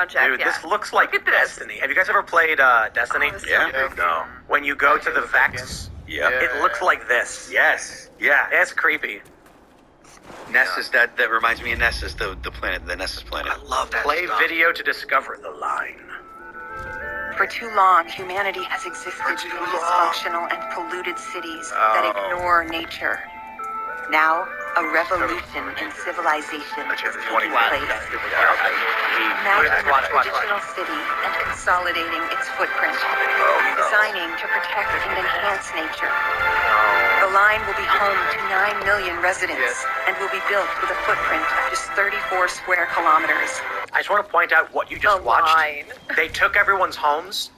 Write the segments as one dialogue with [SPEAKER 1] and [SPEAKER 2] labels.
[SPEAKER 1] project.
[SPEAKER 2] Dude, this looks like
[SPEAKER 1] Look at this.
[SPEAKER 2] Destiny. Have you guys ever played Destiny?
[SPEAKER 1] this is
[SPEAKER 3] Yeah.
[SPEAKER 1] so creepy.
[SPEAKER 3] No.
[SPEAKER 2] When you go to the Vex,
[SPEAKER 3] Yeah.
[SPEAKER 2] it looks like this.
[SPEAKER 3] Yes. Yeah.
[SPEAKER 2] It's creepy.
[SPEAKER 3] Nessus. That reminds me of Nessus, the planet, the Nessus planet.
[SPEAKER 2] I love that. Play video to discover the line.
[SPEAKER 4] For too long, humanity has existed in dysfunctional and polluted cities that ignore nature. Now, a revolution in civilization is taking place. Imagining a traditional city and consolidating its footprint, designing to protect and enhance nature. The line will be home to 9 million residents and will be built with a footprint of just 34 square kilometers.
[SPEAKER 2] I just want to point out what you just
[SPEAKER 1] The
[SPEAKER 2] watched.
[SPEAKER 1] line.
[SPEAKER 2] They took everyone's homes,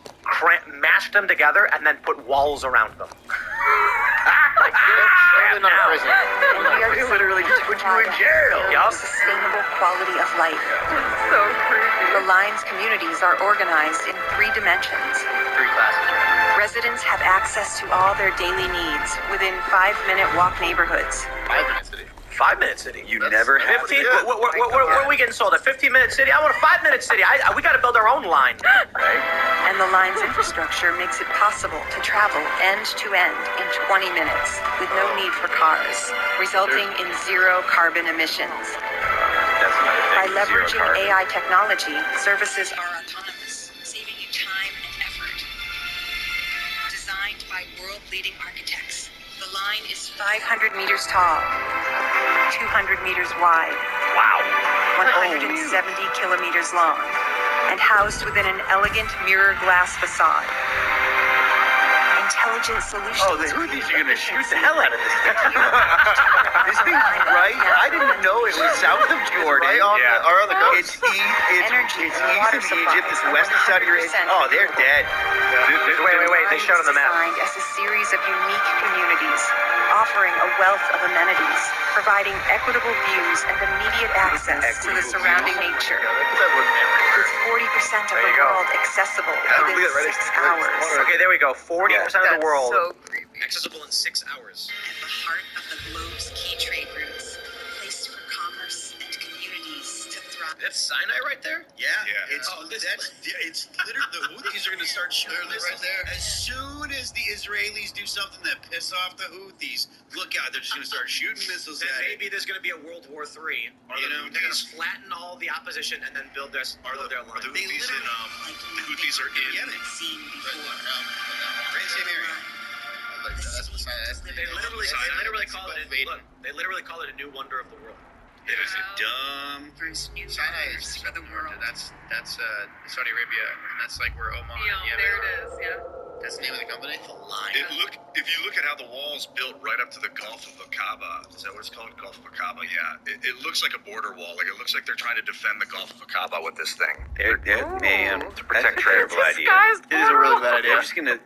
[SPEAKER 2] mashed them together, and then put walls around them.
[SPEAKER 5] Like, they're not a prison.
[SPEAKER 4] And we are
[SPEAKER 3] They literally just put you in jail.
[SPEAKER 2] Yup.
[SPEAKER 4] sustainable quality of life.
[SPEAKER 1] So creepy.
[SPEAKER 4] The line's communities are organized in 3 dimensions.
[SPEAKER 5] 3 classes, right?
[SPEAKER 4] Residents have access to all their daily needs within 5-minute walk neighborhoods.
[SPEAKER 5] 5-minute city.
[SPEAKER 2] 5-minute city.
[SPEAKER 3] You never have
[SPEAKER 2] 15?
[SPEAKER 5] Yeah.
[SPEAKER 2] What are we getting sold? A 15-minute city? I want a 5-minute city. We got to build our own line.
[SPEAKER 3] right?
[SPEAKER 4] And the line's infrastructure makes it possible to travel end to end in 20 minutes with no need for cars, resulting in 0 carbon emissions.
[SPEAKER 3] That's another thing.
[SPEAKER 4] By
[SPEAKER 3] Zero
[SPEAKER 4] leveraging
[SPEAKER 3] carbon.
[SPEAKER 4] AI technology, services are autonomous, saving you time and effort. Designed by world-leading architects, the line is 500 meters tall, 200 meters wide,
[SPEAKER 2] Wow.
[SPEAKER 4] 170 kilometers long, and housed within an elegant mirror glass facade. Intelligent solutions.
[SPEAKER 3] Oh, the Houthis are gonna shoot the hell out of this thing. This thing's right. I didn't know it was south of Jordan.
[SPEAKER 5] Right on
[SPEAKER 2] Yeah.
[SPEAKER 5] the, or on the coast.
[SPEAKER 3] It's
[SPEAKER 4] Energy,
[SPEAKER 3] east
[SPEAKER 4] water
[SPEAKER 3] of
[SPEAKER 4] supply,
[SPEAKER 3] Egypt. It's west of Saudi Arabia.
[SPEAKER 4] 100%
[SPEAKER 3] Oh, they're dead.
[SPEAKER 2] Wait. They showed on the map.
[SPEAKER 4] Designed as a series of unique communities, offering a wealth of amenities, providing equitable views and immediate access to the surrounding nature.
[SPEAKER 5] Look at that wood camera.
[SPEAKER 4] With 40% of
[SPEAKER 2] There
[SPEAKER 4] the
[SPEAKER 2] you go.
[SPEAKER 4] world accessible
[SPEAKER 5] look
[SPEAKER 4] within
[SPEAKER 5] at that, right?
[SPEAKER 4] 6
[SPEAKER 5] It's-
[SPEAKER 4] hours.
[SPEAKER 2] Okay, there we go. 40% of the
[SPEAKER 1] That's
[SPEAKER 2] world.
[SPEAKER 1] so creepy.
[SPEAKER 2] Accessible in 6 hours.
[SPEAKER 4] At the heart of the globe's key trade routes, placed for commerce and communities to thrive.
[SPEAKER 2] That's Sinai right there?
[SPEAKER 6] Yeah, it's
[SPEAKER 2] this-
[SPEAKER 6] literally the Houthis are going to start shooting missiles. As soon as the Israelis do something that piss off the Houthis, look out, they're just going to start shooting missiles
[SPEAKER 2] Then
[SPEAKER 6] at it.
[SPEAKER 2] maybe there's going to be a World War III.
[SPEAKER 6] You know,
[SPEAKER 2] They're going to flatten all the opposition and then build their line.
[SPEAKER 6] the Houthis in,
[SPEAKER 4] The
[SPEAKER 6] Houthis are in
[SPEAKER 4] Yemen. Seen before.
[SPEAKER 6] same area.
[SPEAKER 2] They literally call it. Look, they literally call it a new wonder of the world.
[SPEAKER 6] It was a dumb.
[SPEAKER 4] First new
[SPEAKER 5] Sinai
[SPEAKER 4] wonders
[SPEAKER 5] is
[SPEAKER 4] for the world.
[SPEAKER 5] That's Saudi Arabia, and that's like where Oman and
[SPEAKER 1] Yeah,
[SPEAKER 5] Yemen.
[SPEAKER 1] there it is. Yeah.
[SPEAKER 5] That's the name of the company.
[SPEAKER 6] If you look at how the wall's built right up to the Gulf of Aqaba, is that what it's called? Gulf of Aqaba? Yeah. It looks like a border wall. Like it looks like they're trying to defend the Gulf of Aqaba with this thing.
[SPEAKER 3] Man,
[SPEAKER 2] To
[SPEAKER 3] that's
[SPEAKER 2] protect
[SPEAKER 3] a terrible
[SPEAKER 2] trade.
[SPEAKER 3] idea.
[SPEAKER 1] Guy's
[SPEAKER 5] It is a really bad
[SPEAKER 3] They're
[SPEAKER 5] idea.
[SPEAKER 3] just gonna,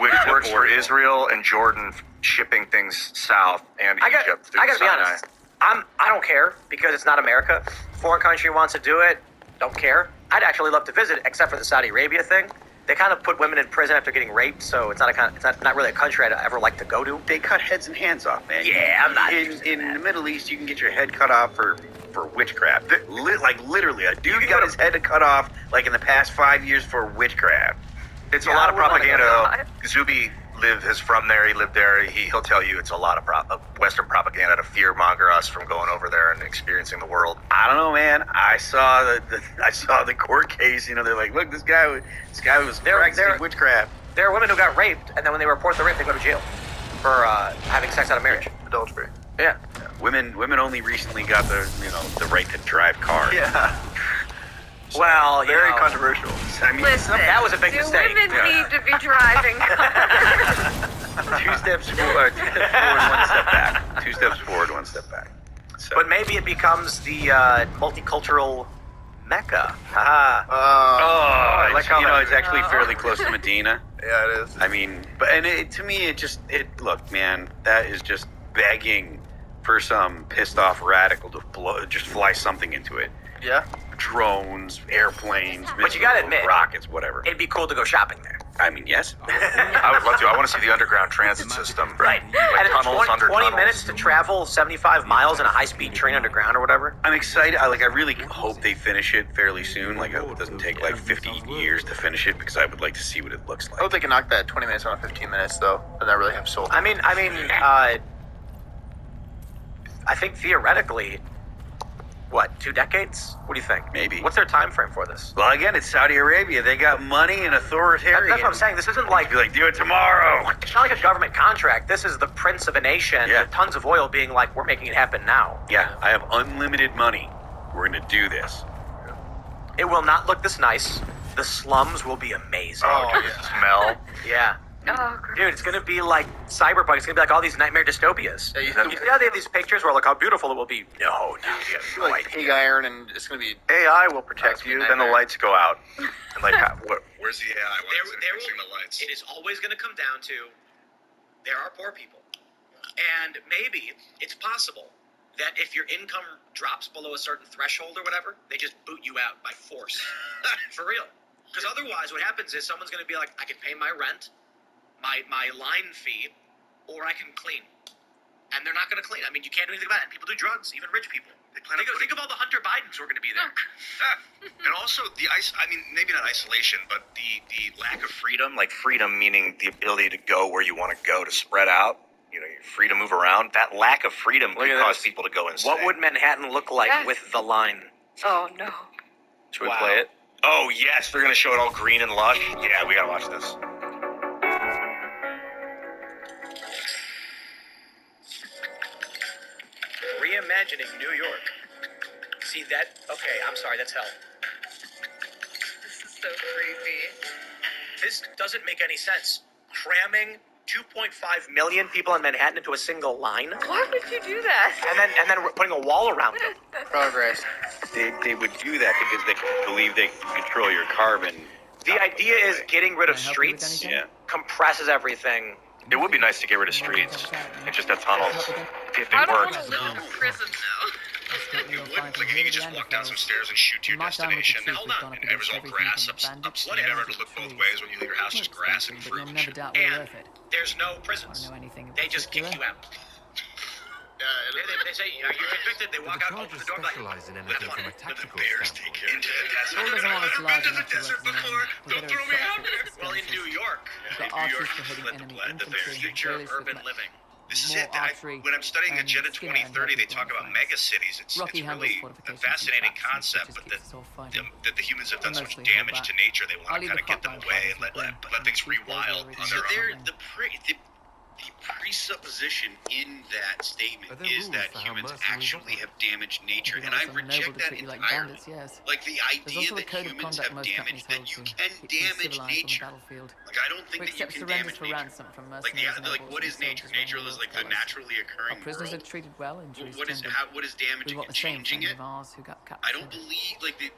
[SPEAKER 7] Which works for Israel and Jordan shipping things south and
[SPEAKER 2] I got
[SPEAKER 7] Egypt
[SPEAKER 2] to
[SPEAKER 7] through
[SPEAKER 2] be
[SPEAKER 7] Sinai.
[SPEAKER 2] honest. I don't care because it's not America. Foreign country wants to do it. Don't care. I'd actually love to visit, except for the Saudi Arabia thing. They kind of put women in prison after getting raped, so it's not really a country I'd ever like to go to.
[SPEAKER 3] They cut heads and hands off, man.
[SPEAKER 2] Yeah, I'm not
[SPEAKER 3] In
[SPEAKER 2] interested in
[SPEAKER 3] the
[SPEAKER 2] that.
[SPEAKER 3] Middle East, you can get your head cut off for witchcraft. Like literally, a dude
[SPEAKER 2] can
[SPEAKER 3] got
[SPEAKER 2] go
[SPEAKER 3] his head cut off like in the past 5 years for witchcraft.
[SPEAKER 7] It's
[SPEAKER 2] Yeah,
[SPEAKER 7] a lot
[SPEAKER 2] I
[SPEAKER 7] of
[SPEAKER 2] would wanna go
[SPEAKER 7] propaganda.
[SPEAKER 2] there.
[SPEAKER 7] Zuby is from there. He lived there. He'll tell you it's a lot of Western propaganda to fear monger us from going over there and experiencing the world.
[SPEAKER 3] I don't know, man. I saw the court case. You know, they're like, look, this guy was practicing witchcraft.
[SPEAKER 2] There are women who got raped, and then when they report the rape, they go to jail for having sex out of marriage.
[SPEAKER 7] Adultery.
[SPEAKER 2] Yeah.
[SPEAKER 3] Women only recently got the right to drive cars.
[SPEAKER 7] Yeah.
[SPEAKER 2] Well,
[SPEAKER 7] Very
[SPEAKER 2] you know,
[SPEAKER 7] controversial.
[SPEAKER 3] I mean,
[SPEAKER 1] Listen,
[SPEAKER 2] that was a big
[SPEAKER 1] do
[SPEAKER 2] mistake.
[SPEAKER 1] women
[SPEAKER 7] Yeah.
[SPEAKER 1] need to be driving?
[SPEAKER 3] 2 steps forward, 1 step back. 2 steps forward, 1 step back. So,
[SPEAKER 2] But maybe it becomes the multicultural mecca. Haha.
[SPEAKER 7] I like how
[SPEAKER 3] it's actually fairly close to Medina.
[SPEAKER 7] Yeah, it is.
[SPEAKER 3] I mean, to me, look, man, that is just begging for some pissed off radical to just fly something into it.
[SPEAKER 5] Yeah.
[SPEAKER 3] Drones, airplanes,
[SPEAKER 2] But you gotta
[SPEAKER 3] missiles,
[SPEAKER 2] admit,
[SPEAKER 3] rockets, whatever.
[SPEAKER 2] it'd be cool to go shopping there.
[SPEAKER 3] I mean, yes.
[SPEAKER 7] I would love to. I want to see the underground transit system.
[SPEAKER 2] Right.
[SPEAKER 7] Like
[SPEAKER 2] And it's
[SPEAKER 7] tunnels under
[SPEAKER 2] 20
[SPEAKER 7] tunnels.
[SPEAKER 2] minutes to travel 75 miles in a high-speed train underground or whatever.
[SPEAKER 3] I'm excited. I really hope they finish it fairly soon. Like, I hope it doesn't take like 50 years to finish it because I would like to see what it looks
[SPEAKER 5] I
[SPEAKER 3] like.
[SPEAKER 5] hope they can knock that 20 minutes on 15 minutes, though, and not really have soul.
[SPEAKER 2] I think theoretically, what, 2 decades? What do you think?
[SPEAKER 3] Maybe.
[SPEAKER 2] What's their time frame for this?
[SPEAKER 3] Well, again, it's Saudi Arabia. They got money and authoritarian.
[SPEAKER 2] That's what I'm saying. This isn't like,
[SPEAKER 3] Be like, do it tomorrow.
[SPEAKER 2] it's not like a government contract. This is the prince of a nation
[SPEAKER 3] Yeah.
[SPEAKER 2] with tons of oil being like, we're making it happen now.
[SPEAKER 3] Yeah, I have unlimited money. We're gonna do this.
[SPEAKER 2] It will not look this nice. The slums will be amazing.
[SPEAKER 7] Oh, dude, the smell.
[SPEAKER 2] Yeah.
[SPEAKER 1] Oh, gross.
[SPEAKER 2] Dude, it's gonna be like cyberpunk. It's gonna be like all these nightmare dystopias.
[SPEAKER 5] Yeah, you
[SPEAKER 2] You see how they have these pictures where look how beautiful it will be? No, dude, you have no
[SPEAKER 5] like
[SPEAKER 2] idea.
[SPEAKER 5] pig iron, and it's gonna be.
[SPEAKER 7] AI will protect you, then the lights go out. And like,
[SPEAKER 6] Where's the AI? Why is it fixing the lights?
[SPEAKER 2] It is always going to come down to there are poor people. And maybe it's possible that if your income drops below a certain threshold or whatever, they just boot you out by force. For real. Because otherwise what happens is someone's going to be like, I can pay my rent, my line fee, or I can clean. And they're not going to clean. I mean, you can't do anything about it. People do drugs, even rich people. Think of all the Hunter Bidens who are going to be there.
[SPEAKER 6] And also maybe not isolation, but the lack of freedom.
[SPEAKER 7] like freedom meaning the ability to go where you want to go, to spread out. You know, you're free to move around. That lack of freedom
[SPEAKER 2] Look
[SPEAKER 7] can
[SPEAKER 2] at
[SPEAKER 7] cause
[SPEAKER 2] this.
[SPEAKER 7] people to go insane.
[SPEAKER 2] What would Manhattan look like
[SPEAKER 1] Yes.
[SPEAKER 2] with the line?
[SPEAKER 1] Oh, no.
[SPEAKER 7] Should we
[SPEAKER 2] Wow.
[SPEAKER 7] play it? Oh yes, they're gonna show it all green and lush. Yeah, we gotta watch this.
[SPEAKER 2] Reimagining New York. See that? Okay, I'm sorry, that's hell.
[SPEAKER 1] This is so creepy.
[SPEAKER 2] This doesn't make any sense. Cramming 2.5 million people in Manhattan into a single line,
[SPEAKER 1] Why would you do that?
[SPEAKER 2] and then we're putting a wall around them.
[SPEAKER 5] Progress.
[SPEAKER 3] They would do that because they believe they can control your carbon.
[SPEAKER 2] The idea is getting rid of
[SPEAKER 8] Can I help you with
[SPEAKER 2] streets
[SPEAKER 8] anything?
[SPEAKER 3] Yeah.
[SPEAKER 2] compresses everything.
[SPEAKER 7] It would be nice to get rid of streets and just have tunnels if
[SPEAKER 1] I
[SPEAKER 7] it
[SPEAKER 1] don't want
[SPEAKER 7] works.
[SPEAKER 1] to live in a prison now.
[SPEAKER 6] It would, like, if you could just walk down some stairs and shoot to your destination.
[SPEAKER 2] Hold on.
[SPEAKER 6] And it was all grass up never to look both ways when you leave your house, just grass and fruit and shit.
[SPEAKER 2] And there's no prisons. They just kick you out. They say you're convicted. They walk out, open the door, like,
[SPEAKER 9] specialize in anything from a tactical
[SPEAKER 6] Bears
[SPEAKER 9] standpoint.
[SPEAKER 6] take care of
[SPEAKER 8] Paul
[SPEAKER 6] the
[SPEAKER 8] doesn't want us
[SPEAKER 6] desert.
[SPEAKER 8] large
[SPEAKER 6] I've been to
[SPEAKER 8] enough
[SPEAKER 6] the
[SPEAKER 8] to
[SPEAKER 6] desert
[SPEAKER 8] recommend
[SPEAKER 6] before.
[SPEAKER 8] we're
[SPEAKER 6] Don't
[SPEAKER 8] better
[SPEAKER 6] throw me out
[SPEAKER 8] at
[SPEAKER 6] there.
[SPEAKER 2] well, in New York,
[SPEAKER 8] We've got
[SPEAKER 6] New
[SPEAKER 8] archers
[SPEAKER 6] York,
[SPEAKER 8] for hitting
[SPEAKER 6] let the
[SPEAKER 8] enemy
[SPEAKER 6] blood that
[SPEAKER 8] infantry,
[SPEAKER 2] future of
[SPEAKER 8] railways
[SPEAKER 2] urban
[SPEAKER 8] with
[SPEAKER 2] living.
[SPEAKER 6] This is
[SPEAKER 8] more
[SPEAKER 6] it.
[SPEAKER 8] archery
[SPEAKER 6] When I'm studying
[SPEAKER 8] and
[SPEAKER 6] Agenda
[SPEAKER 8] skin and
[SPEAKER 6] 2030, they
[SPEAKER 8] vertical
[SPEAKER 6] talk about
[SPEAKER 8] flanks.
[SPEAKER 6] mega cities. It's
[SPEAKER 8] Rocky handles
[SPEAKER 6] really a
[SPEAKER 8] fortifications
[SPEAKER 6] fascinating
[SPEAKER 8] and traps,
[SPEAKER 6] concept,
[SPEAKER 8] which
[SPEAKER 6] but
[SPEAKER 8] just keeps us all fighting.
[SPEAKER 6] that the humans have done so much
[SPEAKER 8] Mostly hold
[SPEAKER 6] damage
[SPEAKER 8] back.
[SPEAKER 6] to nature, they
[SPEAKER 8] I'll
[SPEAKER 6] want to
[SPEAKER 8] leave
[SPEAKER 6] kind of
[SPEAKER 8] the
[SPEAKER 6] get them
[SPEAKER 8] cop
[SPEAKER 6] away
[SPEAKER 8] by
[SPEAKER 6] and let
[SPEAKER 8] the
[SPEAKER 6] things
[SPEAKER 8] way.
[SPEAKER 6] rewild on
[SPEAKER 8] So
[SPEAKER 6] their own.
[SPEAKER 3] The presupposition in that statement
[SPEAKER 9] Are there
[SPEAKER 3] is
[SPEAKER 9] rules
[SPEAKER 3] that
[SPEAKER 9] for how
[SPEAKER 3] humans
[SPEAKER 9] mercenary
[SPEAKER 3] actually
[SPEAKER 9] we
[SPEAKER 3] have damaged nature,
[SPEAKER 8] If you
[SPEAKER 3] and
[SPEAKER 8] want
[SPEAKER 3] I
[SPEAKER 8] someone noble
[SPEAKER 3] reject
[SPEAKER 8] to
[SPEAKER 3] that
[SPEAKER 8] treat you like
[SPEAKER 3] entirely.
[SPEAKER 8] bandits, yes.
[SPEAKER 3] Like the
[SPEAKER 8] There's
[SPEAKER 3] idea
[SPEAKER 8] also a
[SPEAKER 3] that
[SPEAKER 8] code of
[SPEAKER 3] humans
[SPEAKER 8] conduct
[SPEAKER 3] have
[SPEAKER 8] most
[SPEAKER 3] damaged,
[SPEAKER 8] companies
[SPEAKER 3] that
[SPEAKER 8] hold
[SPEAKER 3] you
[SPEAKER 8] to
[SPEAKER 3] can
[SPEAKER 8] keep you
[SPEAKER 3] damage
[SPEAKER 8] civilized on the
[SPEAKER 3] nature.
[SPEAKER 8] battlefield.
[SPEAKER 3] Like I don't think
[SPEAKER 8] We
[SPEAKER 3] that you
[SPEAKER 8] accept
[SPEAKER 3] can
[SPEAKER 8] surrenders
[SPEAKER 3] damage
[SPEAKER 8] for
[SPEAKER 3] nature.
[SPEAKER 8] ransom from
[SPEAKER 3] Like
[SPEAKER 8] mercenaries and
[SPEAKER 3] like
[SPEAKER 8] nobles
[SPEAKER 3] what
[SPEAKER 8] and
[SPEAKER 3] is nature?
[SPEAKER 8] soldiers
[SPEAKER 3] Nature
[SPEAKER 8] when
[SPEAKER 3] is
[SPEAKER 8] war
[SPEAKER 3] like the
[SPEAKER 8] colours.
[SPEAKER 3] naturally
[SPEAKER 8] Our
[SPEAKER 3] occurring
[SPEAKER 8] prisoners are
[SPEAKER 3] world.
[SPEAKER 8] treated well, injuries
[SPEAKER 3] What is
[SPEAKER 8] tended.
[SPEAKER 3] what is damaging
[SPEAKER 8] We want
[SPEAKER 3] and
[SPEAKER 8] the same
[SPEAKER 3] changing
[SPEAKER 8] friend
[SPEAKER 3] it?
[SPEAKER 8] of ours who got
[SPEAKER 3] I don't
[SPEAKER 8] captured.
[SPEAKER 3] believe like the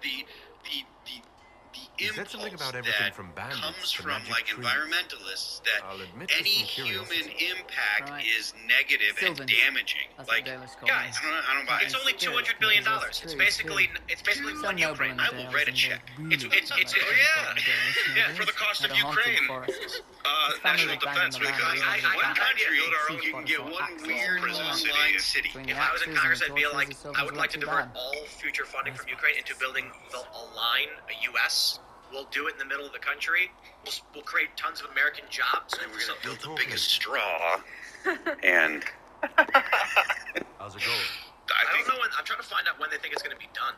[SPEAKER 9] You said something
[SPEAKER 3] impulse
[SPEAKER 9] about everything
[SPEAKER 3] that
[SPEAKER 9] from bandits
[SPEAKER 3] comes
[SPEAKER 9] to
[SPEAKER 3] from
[SPEAKER 9] magic
[SPEAKER 3] like
[SPEAKER 9] trees.
[SPEAKER 3] environmentalists that
[SPEAKER 9] I'll admit to
[SPEAKER 3] any
[SPEAKER 9] some
[SPEAKER 3] human
[SPEAKER 9] curiosity.
[SPEAKER 3] impact
[SPEAKER 8] Right.
[SPEAKER 3] is negative and
[SPEAKER 8] Sylvans.
[SPEAKER 3] damaging.
[SPEAKER 8] That's
[SPEAKER 3] Like
[SPEAKER 8] what Dalish call
[SPEAKER 2] guys,
[SPEAKER 8] them.
[SPEAKER 3] I don't buy
[SPEAKER 2] It's
[SPEAKER 3] it.
[SPEAKER 2] only $200 billion. It's basically
[SPEAKER 8] So
[SPEAKER 2] one
[SPEAKER 8] noble
[SPEAKER 2] Ukraine.
[SPEAKER 8] in the
[SPEAKER 3] I will
[SPEAKER 8] Dales
[SPEAKER 3] write a
[SPEAKER 8] and
[SPEAKER 3] check.
[SPEAKER 8] they're really
[SPEAKER 2] It's-
[SPEAKER 8] like
[SPEAKER 2] it's-
[SPEAKER 8] the
[SPEAKER 2] yeah.
[SPEAKER 8] Dales, you know,
[SPEAKER 6] Yeah, for the cost
[SPEAKER 8] had
[SPEAKER 6] of
[SPEAKER 8] a haunted
[SPEAKER 6] Ukraine.
[SPEAKER 8] forest.
[SPEAKER 6] National
[SPEAKER 8] family
[SPEAKER 6] defense,
[SPEAKER 8] abandoned
[SPEAKER 6] because
[SPEAKER 8] the land.
[SPEAKER 6] one country
[SPEAKER 3] build our
[SPEAKER 8] Chief
[SPEAKER 3] own. You can
[SPEAKER 8] bought
[SPEAKER 3] get
[SPEAKER 8] us all
[SPEAKER 3] one
[SPEAKER 8] axes
[SPEAKER 3] weird
[SPEAKER 8] and all that.
[SPEAKER 3] online city.
[SPEAKER 8] Between
[SPEAKER 2] If
[SPEAKER 8] the
[SPEAKER 2] I was in
[SPEAKER 8] axes
[SPEAKER 2] Congress,
[SPEAKER 8] and
[SPEAKER 2] I'd be
[SPEAKER 8] torches,
[SPEAKER 2] like,
[SPEAKER 8] the silvers
[SPEAKER 2] I would like to
[SPEAKER 8] weren't too
[SPEAKER 2] divert
[SPEAKER 8] bad.
[SPEAKER 2] all future funding from Ukraine into building a line, a U.S. We'll do it in the middle of the country. We'll create tons of American jobs.
[SPEAKER 3] And we're gonna build the
[SPEAKER 9] Talking.
[SPEAKER 3] biggest straw. And
[SPEAKER 9] How's it going?
[SPEAKER 2] I don't know when. I'm trying to find out when they think it's going to be done.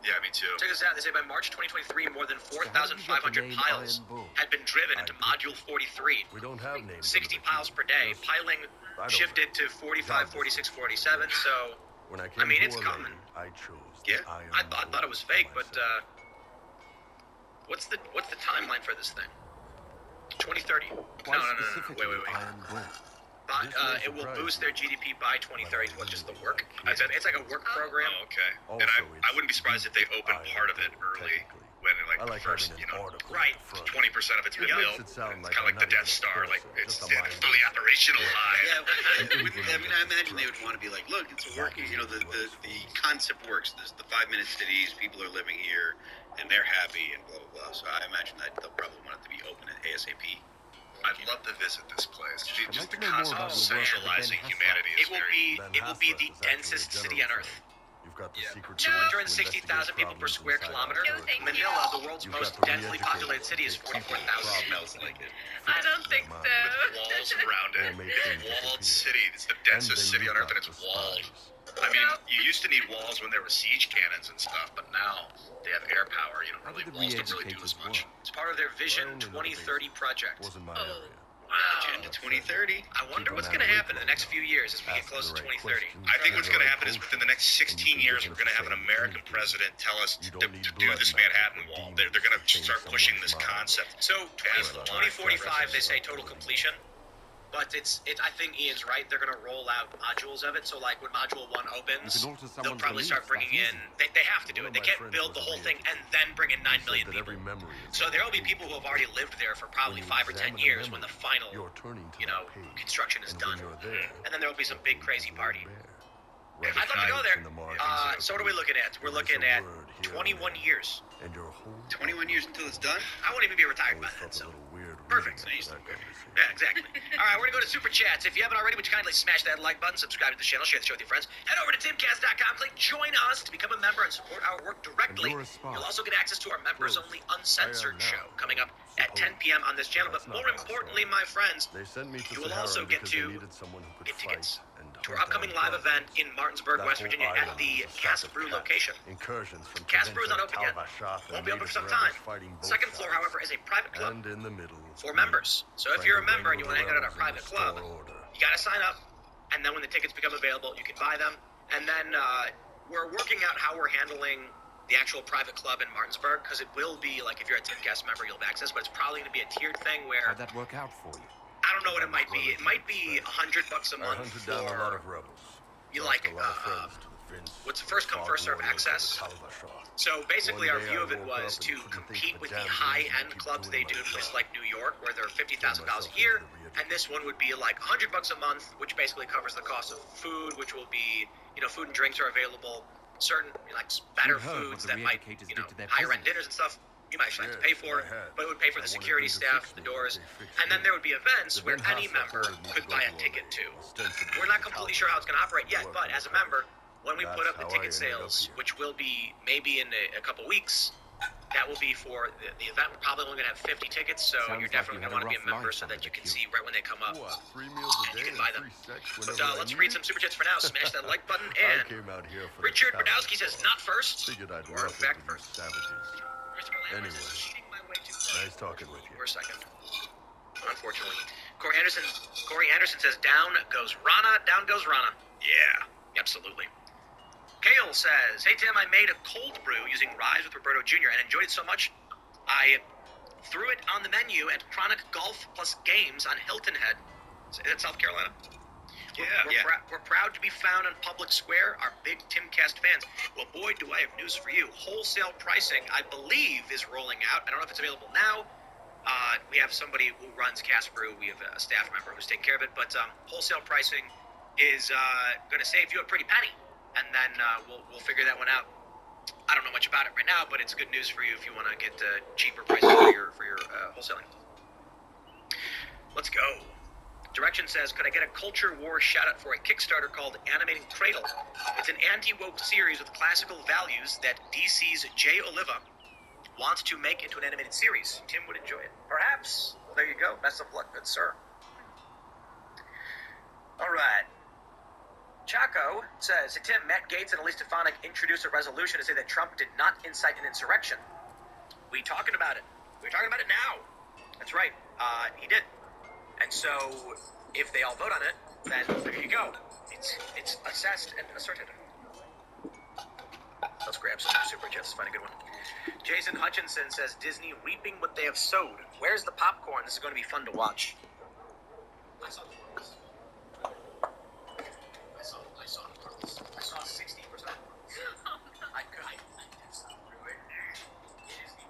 [SPEAKER 6] Yeah, me too.
[SPEAKER 2] Check this out. They say by March 2023, more than
[SPEAKER 9] So how did you get the
[SPEAKER 2] 4,500
[SPEAKER 9] name
[SPEAKER 2] piles
[SPEAKER 9] Iron Bull?
[SPEAKER 2] had been driven into
[SPEAKER 9] I-
[SPEAKER 2] Module 43.
[SPEAKER 9] We don't have names.
[SPEAKER 2] 60 piles per day.
[SPEAKER 9] Just
[SPEAKER 2] Piling
[SPEAKER 9] right
[SPEAKER 2] shifted to 45, 46, 47. So,
[SPEAKER 9] When I
[SPEAKER 2] I mean,
[SPEAKER 9] to
[SPEAKER 2] it's
[SPEAKER 9] LA,
[SPEAKER 2] coming.
[SPEAKER 9] I chose
[SPEAKER 3] Yeah,
[SPEAKER 9] the Iron
[SPEAKER 2] I thought
[SPEAKER 9] Bull
[SPEAKER 2] it was fake,
[SPEAKER 9] for
[SPEAKER 2] but
[SPEAKER 9] myself.
[SPEAKER 2] what's the timeline for this thing? 2030.
[SPEAKER 9] Why
[SPEAKER 2] No.
[SPEAKER 9] specifically
[SPEAKER 2] Wait.
[SPEAKER 9] Iron Bull?
[SPEAKER 2] But,
[SPEAKER 9] This may
[SPEAKER 2] it will
[SPEAKER 9] surprise
[SPEAKER 2] boost
[SPEAKER 9] you,
[SPEAKER 2] their GDP by 2030. What, just the work?
[SPEAKER 9] Yeah.
[SPEAKER 2] It's like a work program.
[SPEAKER 6] Oh, okay.
[SPEAKER 9] Also,
[SPEAKER 6] And I wouldn't be surprised if they opened
[SPEAKER 9] Iron
[SPEAKER 6] part of it
[SPEAKER 9] Bull,
[SPEAKER 6] early
[SPEAKER 9] technically.
[SPEAKER 6] when like
[SPEAKER 9] I
[SPEAKER 6] the
[SPEAKER 9] like
[SPEAKER 6] first,
[SPEAKER 9] having
[SPEAKER 6] you
[SPEAKER 9] an
[SPEAKER 6] know,
[SPEAKER 9] article
[SPEAKER 2] right,
[SPEAKER 9] at the front.
[SPEAKER 6] 20% of it's
[SPEAKER 9] It
[SPEAKER 6] built.
[SPEAKER 9] makes it sound
[SPEAKER 6] It's
[SPEAKER 9] like
[SPEAKER 6] kind of
[SPEAKER 9] I'm
[SPEAKER 6] like the
[SPEAKER 9] not
[SPEAKER 6] Death
[SPEAKER 9] even a
[SPEAKER 6] Star. Like
[SPEAKER 9] person,
[SPEAKER 6] it's
[SPEAKER 9] just a line.
[SPEAKER 6] fully operational live.
[SPEAKER 3] Yeah,
[SPEAKER 9] Implement
[SPEAKER 3] I mean, I imagine they would want to be like, look, it's a working, you know, the concept works. There's the 5-minute cities, people are living here, and they're happy, and blah, blah, blah. So I imagine that they'll probably want it to be open at ASAP.
[SPEAKER 6] I'd love to visit this place.
[SPEAKER 9] I'd
[SPEAKER 6] Just
[SPEAKER 9] like
[SPEAKER 6] the
[SPEAKER 9] to know more
[SPEAKER 6] concept
[SPEAKER 9] about
[SPEAKER 6] of
[SPEAKER 9] the work of
[SPEAKER 6] centralizing
[SPEAKER 9] Ben
[SPEAKER 6] humanity is
[SPEAKER 2] It will
[SPEAKER 6] very...
[SPEAKER 2] be the densest city on Earth.
[SPEAKER 9] You've got the
[SPEAKER 5] Yeah.
[SPEAKER 9] secret
[SPEAKER 2] 260,000 people per square kilometer.
[SPEAKER 1] No, thank you.
[SPEAKER 2] Manila, the world's
[SPEAKER 9] You've
[SPEAKER 2] most
[SPEAKER 9] got the
[SPEAKER 2] densely
[SPEAKER 9] re-educated
[SPEAKER 2] populated city, is
[SPEAKER 9] to take
[SPEAKER 2] 44,000.
[SPEAKER 6] Smells like it.
[SPEAKER 1] I don't think so.
[SPEAKER 6] With walls around it.
[SPEAKER 9] Or make
[SPEAKER 6] It's
[SPEAKER 9] things
[SPEAKER 6] a walled
[SPEAKER 9] disappear.
[SPEAKER 6] city. It's the densest city on Earth, and it's walled. I mean, you used to need walls when there were siege cannons and stuff, but now they have air power. You know,
[SPEAKER 9] How
[SPEAKER 6] really,
[SPEAKER 9] did the
[SPEAKER 6] walls don't really do as
[SPEAKER 9] re-educators
[SPEAKER 6] much.
[SPEAKER 9] work?
[SPEAKER 2] It's part of their Vision 2030 project.
[SPEAKER 9] Wasn't my area.
[SPEAKER 3] Agenda 2030.
[SPEAKER 2] I wonder what's going to happen in the next few years as we get close to 2030.
[SPEAKER 6] I think what's going to happen is within the next 16 years, we're going to have an American president tell us to do this Manhattan Wall. They're going to start pushing this concept.
[SPEAKER 2] So
[SPEAKER 6] As the line
[SPEAKER 2] 2045, they
[SPEAKER 6] progresses.
[SPEAKER 2] say total completion. But I think Ian's right. They're going to roll out modules of it. So like when Module 1 opens,
[SPEAKER 9] You can alter
[SPEAKER 2] they'll
[SPEAKER 9] someone's
[SPEAKER 2] probably start
[SPEAKER 9] beliefs,
[SPEAKER 2] bringing
[SPEAKER 9] that's
[SPEAKER 2] in. They have to do
[SPEAKER 9] One
[SPEAKER 2] it.
[SPEAKER 9] of
[SPEAKER 2] They
[SPEAKER 9] my
[SPEAKER 2] can't
[SPEAKER 9] friends
[SPEAKER 2] build
[SPEAKER 9] was
[SPEAKER 2] the
[SPEAKER 9] a
[SPEAKER 2] whole thing
[SPEAKER 9] re-educator.
[SPEAKER 2] and then bring in 9
[SPEAKER 9] He said
[SPEAKER 2] million
[SPEAKER 9] that
[SPEAKER 2] people.
[SPEAKER 9] every memory is
[SPEAKER 2] So there will be
[SPEAKER 9] a
[SPEAKER 2] people who have already lived there for probably
[SPEAKER 9] When you
[SPEAKER 2] 5 or 10
[SPEAKER 9] examine a
[SPEAKER 2] years when the
[SPEAKER 9] memory,
[SPEAKER 2] final,
[SPEAKER 9] you're turning to
[SPEAKER 2] you know,
[SPEAKER 9] that page.
[SPEAKER 2] construction is
[SPEAKER 9] And
[SPEAKER 2] done.
[SPEAKER 9] when you're there,
[SPEAKER 2] And then there will be some big crazy party.
[SPEAKER 9] I'd
[SPEAKER 2] I'd love to go there. So what are we looking at? We're looking at 21 years.
[SPEAKER 9] And your whole
[SPEAKER 3] 21 years until it's done?
[SPEAKER 2] I won't even be retired by
[SPEAKER 9] always
[SPEAKER 2] then.
[SPEAKER 9] felt a
[SPEAKER 2] So
[SPEAKER 9] little weird.
[SPEAKER 2] Perfect.
[SPEAKER 9] reading that conversation.
[SPEAKER 2] yeah, exactly. All right, we're gonna go to Super Chats. If you haven't already, would you kindly smash that like button, subscribe to the channel, share the show with your friends. Head over to timcast.com, click join us to become a member and support our work directly.
[SPEAKER 9] And you're a spy.
[SPEAKER 2] You'll also get access to our members-only uncensored
[SPEAKER 9] I am now.
[SPEAKER 2] show coming up at 10 p.m. on this channel.
[SPEAKER 9] That's
[SPEAKER 2] But
[SPEAKER 9] not
[SPEAKER 2] more
[SPEAKER 9] how it's
[SPEAKER 2] importantly,
[SPEAKER 9] done.
[SPEAKER 2] my friends,
[SPEAKER 9] They sent me to
[SPEAKER 2] You will
[SPEAKER 9] Sahara
[SPEAKER 2] also get
[SPEAKER 9] because
[SPEAKER 2] to
[SPEAKER 9] they needed someone who could
[SPEAKER 2] get tickets
[SPEAKER 9] fight and
[SPEAKER 2] to our
[SPEAKER 9] hunt
[SPEAKER 2] upcoming
[SPEAKER 9] down
[SPEAKER 2] live event
[SPEAKER 9] problems.
[SPEAKER 2] in Martinsburg,
[SPEAKER 9] That
[SPEAKER 2] West
[SPEAKER 9] whole
[SPEAKER 2] Virginia, at
[SPEAKER 9] island
[SPEAKER 2] the
[SPEAKER 9] was a
[SPEAKER 2] Cask
[SPEAKER 9] sack of
[SPEAKER 2] Brew
[SPEAKER 9] cats.
[SPEAKER 2] location.
[SPEAKER 9] Incursions from
[SPEAKER 2] Cask Brew's not
[SPEAKER 9] Convention
[SPEAKER 2] open yet.
[SPEAKER 9] Tal-Vashath
[SPEAKER 2] Won't
[SPEAKER 9] and
[SPEAKER 2] be open
[SPEAKER 9] native
[SPEAKER 2] for some
[SPEAKER 9] rebels
[SPEAKER 2] time.
[SPEAKER 9] fighting both
[SPEAKER 2] Second floor,
[SPEAKER 9] sides.
[SPEAKER 2] however, is a private club
[SPEAKER 9] And in the middle,
[SPEAKER 2] for
[SPEAKER 9] me,
[SPEAKER 2] members. So if
[SPEAKER 9] trying
[SPEAKER 2] you're a
[SPEAKER 9] to
[SPEAKER 2] member and you
[SPEAKER 9] wrangle
[SPEAKER 2] want to hang out at our
[SPEAKER 9] the
[SPEAKER 2] private
[SPEAKER 9] rebels and
[SPEAKER 2] club,
[SPEAKER 9] restore order.
[SPEAKER 2] you got to sign up, and then when the tickets become available, you can buy them. And then we're working out how we're handling the actual private club in Martinsburg, because it will be like if you're a Timcast member, you'll have access, but it's probably going to be a tiered thing where
[SPEAKER 8] How'd that work out for you?
[SPEAKER 2] I don't know what it might be. It might be $100 a
[SPEAKER 9] I
[SPEAKER 2] month
[SPEAKER 9] hunted down a lot
[SPEAKER 2] for
[SPEAKER 9] of rebels.
[SPEAKER 2] you
[SPEAKER 9] Lost
[SPEAKER 2] like
[SPEAKER 9] a lot of friends to the Vince,
[SPEAKER 2] what's the first come,
[SPEAKER 9] fog
[SPEAKER 2] first serve
[SPEAKER 9] warriors, and the
[SPEAKER 2] access?
[SPEAKER 9] Tal-Vashath.
[SPEAKER 2] So basically,
[SPEAKER 9] One
[SPEAKER 2] our
[SPEAKER 9] day
[SPEAKER 2] view
[SPEAKER 9] I
[SPEAKER 2] of it
[SPEAKER 9] woke
[SPEAKER 2] was
[SPEAKER 9] up
[SPEAKER 2] to
[SPEAKER 9] and couldn't think
[SPEAKER 2] compete
[SPEAKER 9] of
[SPEAKER 2] with
[SPEAKER 9] a
[SPEAKER 2] the
[SPEAKER 9] damn
[SPEAKER 2] high-end
[SPEAKER 9] reason to keep
[SPEAKER 2] clubs they
[SPEAKER 9] doing
[SPEAKER 2] do in
[SPEAKER 9] my
[SPEAKER 2] places
[SPEAKER 9] job.
[SPEAKER 2] like New York, where they're $50,000
[SPEAKER 9] myself
[SPEAKER 2] a year,
[SPEAKER 9] into the re-education.
[SPEAKER 2] and this one would be like $100 a month, which basically covers the cost of food, which will be, food and drinks are available, certain like better
[SPEAKER 8] We've heard
[SPEAKER 2] foods
[SPEAKER 8] what
[SPEAKER 2] that
[SPEAKER 8] the
[SPEAKER 2] might,
[SPEAKER 8] re-educators did to their
[SPEAKER 2] higher end
[SPEAKER 8] prisoners.
[SPEAKER 2] dinners and stuff. You might actually have to
[SPEAKER 9] Yes,
[SPEAKER 2] pay for it,
[SPEAKER 9] I had.
[SPEAKER 2] but it would pay for
[SPEAKER 9] I
[SPEAKER 2] the
[SPEAKER 9] wanted
[SPEAKER 2] security
[SPEAKER 9] them to
[SPEAKER 2] staff,
[SPEAKER 9] fix
[SPEAKER 2] the
[SPEAKER 9] me,
[SPEAKER 2] doors,
[SPEAKER 9] but they fixed
[SPEAKER 2] and then
[SPEAKER 9] me.
[SPEAKER 2] there would be events
[SPEAKER 9] The
[SPEAKER 2] where
[SPEAKER 9] Ben
[SPEAKER 2] any
[SPEAKER 9] Hassler
[SPEAKER 2] member
[SPEAKER 9] ordered me to
[SPEAKER 2] could
[SPEAKER 9] go
[SPEAKER 2] buy
[SPEAKER 9] to
[SPEAKER 2] a ticket to.
[SPEAKER 9] ostensibly
[SPEAKER 2] We're not
[SPEAKER 9] to
[SPEAKER 2] completely sure how it's going to operate yet,
[SPEAKER 9] Work
[SPEAKER 2] but
[SPEAKER 9] in
[SPEAKER 2] as a
[SPEAKER 9] the
[SPEAKER 2] member, when we
[SPEAKER 9] That's
[SPEAKER 2] put up the
[SPEAKER 9] how I
[SPEAKER 2] ticket
[SPEAKER 9] ended up
[SPEAKER 2] sales,
[SPEAKER 9] here.
[SPEAKER 2] which will be maybe in a couple weeks, that will be for the event. We're probably only going to have 50 tickets, so
[SPEAKER 8] Sounds
[SPEAKER 2] you're
[SPEAKER 8] like
[SPEAKER 2] definitely
[SPEAKER 8] you
[SPEAKER 2] going to
[SPEAKER 8] had
[SPEAKER 2] want
[SPEAKER 8] a
[SPEAKER 2] to be a
[SPEAKER 8] rough
[SPEAKER 2] member
[SPEAKER 8] life
[SPEAKER 2] so that
[SPEAKER 8] under
[SPEAKER 2] you
[SPEAKER 8] the
[SPEAKER 2] can
[SPEAKER 8] cube.
[SPEAKER 2] see right when they come up.
[SPEAKER 9] What? 3 meals a
[SPEAKER 2] And you
[SPEAKER 9] day
[SPEAKER 2] can
[SPEAKER 9] and
[SPEAKER 2] buy them.
[SPEAKER 9] free sex
[SPEAKER 2] But
[SPEAKER 9] whenever I
[SPEAKER 2] let's read
[SPEAKER 9] needed?
[SPEAKER 2] some super chats for now. Smash that like button.
[SPEAKER 9] I
[SPEAKER 2] And
[SPEAKER 9] came out here for
[SPEAKER 2] Richard
[SPEAKER 9] the talent.
[SPEAKER 2] Brodowski says, not first.
[SPEAKER 9] Figured I'd
[SPEAKER 2] We're
[SPEAKER 9] rough it
[SPEAKER 2] back
[SPEAKER 9] with
[SPEAKER 2] first.
[SPEAKER 9] these savages.
[SPEAKER 2] Christopher Lambert
[SPEAKER 9] Anyway,
[SPEAKER 2] says, cheating my way too far.
[SPEAKER 9] Nice talking with you.
[SPEAKER 2] We're second. Unfortunately. Corey Anderson says, down goes Rana, down goes Rana. Yeah, absolutely. Kale says, hey Tim, I made a cold brew using Rise with Roberto Jr. and enjoyed it so much I threw it on the menu at Chronic Golf Plus Games on Hilton Head. Is that South Carolina? We're proud to be found on Public Square, our big Timcast fans. Well, boy, do I have news for you. Wholesale pricing, I believe, is rolling out. I don't know if it's available now. We have somebody who runs Cast Brew. We have a staff member who's taking care of it. But wholesale pricing is going to save you a pretty penny. And then we'll figure that one out. I don't know much about it right now, but it's good news for you if you want to get cheaper prices for your wholesaling. Let's go. Direction says, could I get a culture war shout out for a Kickstarter called Animating Cradle? It's an anti-woke series with classical values that DC's Jay Oliva wants to make into an animated series. Tim would enjoy it. Perhaps. Well, there you go. Best of luck, good sir. All right. Chaco says, hey, Tim, Matt Gaetz and Elise Stefanik introduced a resolution to say that Trump did not incite an insurrection. We talking about it. We're talking about it now. That's right. He did. And so, if they all vote on it, then there you go. It's assessed and asserted. Let's grab some super chats. Find a good one. Jason Hutchinson says, Disney reaping what they have sowed. Where's the popcorn? This is going to be fun to watch. I saw the purpose. I saw 60%. I could stop through it. It is the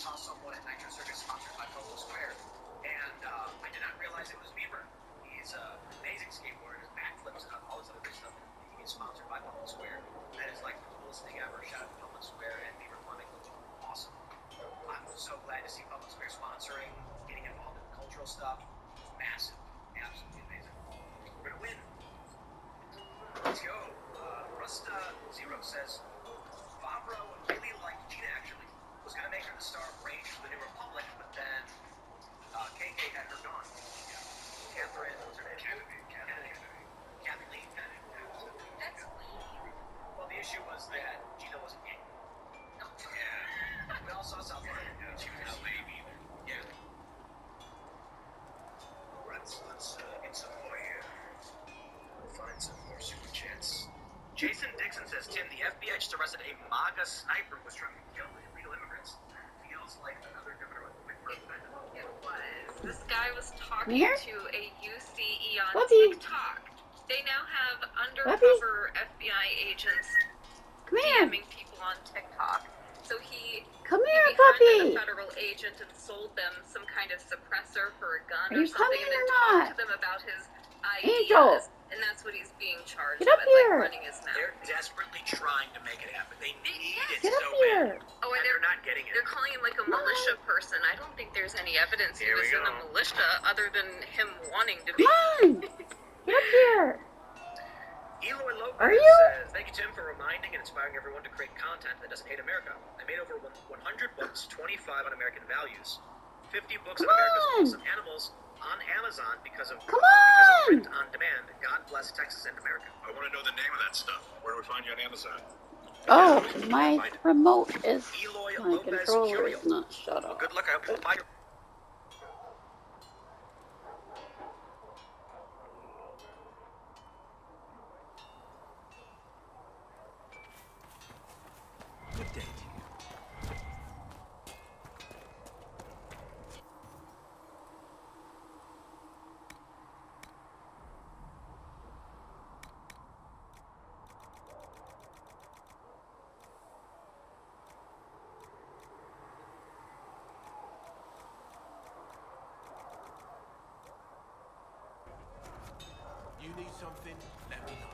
[SPEAKER 2] saw someone at Nitro Circus sponsored by Public Square, and I did not realize it was Bieber. He's an amazing skateboarder, does backflips and all this other great stuff. He's sponsored by Public Square. That is like the coolest thing ever. Shout out to Public Square and Bieber Plumbing. Awesome. I'm so glad to see Public Square sponsoring, getting involved in cultural stuff. Massive. Absolutely amazing. We're gonna win. Let's go. Rusta Zero says Favreau really liked Gina actually. Was gonna make her the star of Rage for the New Republic, but then KK had her gone. Catherine, what's her name? Kathy Lee.
[SPEAKER 1] That's weird.
[SPEAKER 2] Well, the issue was that Gina wasn't gay. No. Yeah. We all saw South Park. She was a baby. Yeah. Let's get some more here. Find some more super chats. Jason Dixon says, Tim, the FBI just arrested a MAGA sniper who was trying to kill illegal immigrants. Feels like another governor with Whitmer.
[SPEAKER 1] It was. This guy was talking
[SPEAKER 8] Here?
[SPEAKER 1] to a UCE on
[SPEAKER 8] Puppy.
[SPEAKER 1] TikTok. They now have undercover FBI agents
[SPEAKER 8] Come here.
[SPEAKER 1] DMing people on TikTok. So he
[SPEAKER 8] Come here,
[SPEAKER 1] befriended a
[SPEAKER 8] puppy.
[SPEAKER 1] federal agent and sold them some kind of suppressor for a gun
[SPEAKER 8] Are
[SPEAKER 1] or
[SPEAKER 8] you
[SPEAKER 1] something,
[SPEAKER 8] coming
[SPEAKER 1] and then
[SPEAKER 8] or
[SPEAKER 1] talked
[SPEAKER 8] not?
[SPEAKER 1] to them about his
[SPEAKER 8] Angel.
[SPEAKER 1] ideas. And that's what he's being charged
[SPEAKER 8] Get up
[SPEAKER 1] with,
[SPEAKER 8] here.
[SPEAKER 1] like running his mouth.
[SPEAKER 2] They're desperately trying to make it happen. They need it
[SPEAKER 8] Get
[SPEAKER 2] so
[SPEAKER 8] up here.
[SPEAKER 2] bad.
[SPEAKER 1] Oh, and
[SPEAKER 2] And they're not getting it.
[SPEAKER 1] they're calling him like a militia person. I don't think there's any evidence he
[SPEAKER 2] Here
[SPEAKER 1] was
[SPEAKER 2] we
[SPEAKER 1] in the
[SPEAKER 2] go.
[SPEAKER 1] militia other than him wanting to be.
[SPEAKER 8] Come on. Get up here.
[SPEAKER 2] Eloy Lopez
[SPEAKER 8] Are you?
[SPEAKER 2] says, thank you, Tim, for reminding and inspiring everyone to create content that doesn't hate America. I made over 100 books, 25 on American values, 50 books
[SPEAKER 8] Come
[SPEAKER 2] on America's
[SPEAKER 8] on.
[SPEAKER 2] awesome animals on Amazon because of
[SPEAKER 8] Come
[SPEAKER 2] print
[SPEAKER 8] on.
[SPEAKER 2] on demand. God bless Texas and America.
[SPEAKER 6] I want to know the name of that stuff. Where do we find you on Amazon?
[SPEAKER 8] Oh, my remote is.
[SPEAKER 2] Eloy
[SPEAKER 8] My
[SPEAKER 2] Lopez
[SPEAKER 8] controller
[SPEAKER 2] Curiel.
[SPEAKER 8] is not shut
[SPEAKER 2] Well,
[SPEAKER 8] off.
[SPEAKER 2] good luck. I hope you buy your
[SPEAKER 9] Good day to you. You need something? Let me know.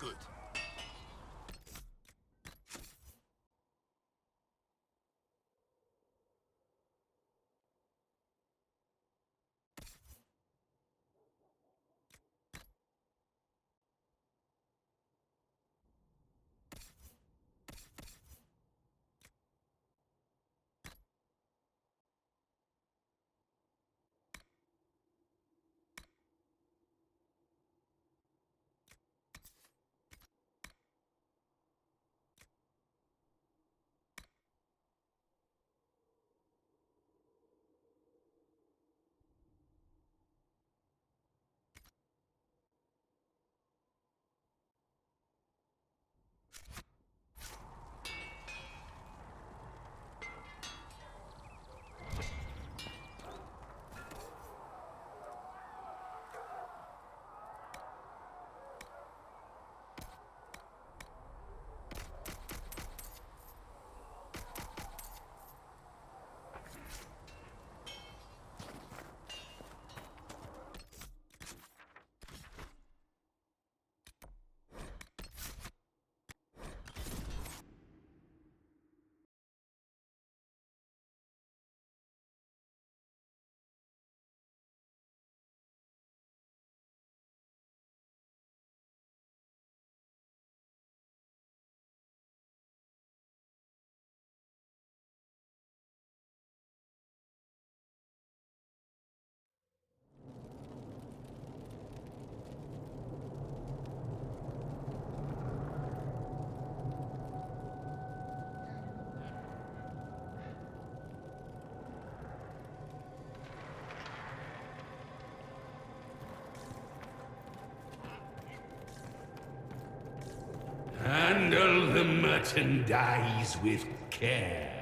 [SPEAKER 9] Good.
[SPEAKER 10] Handle the merchandise with care.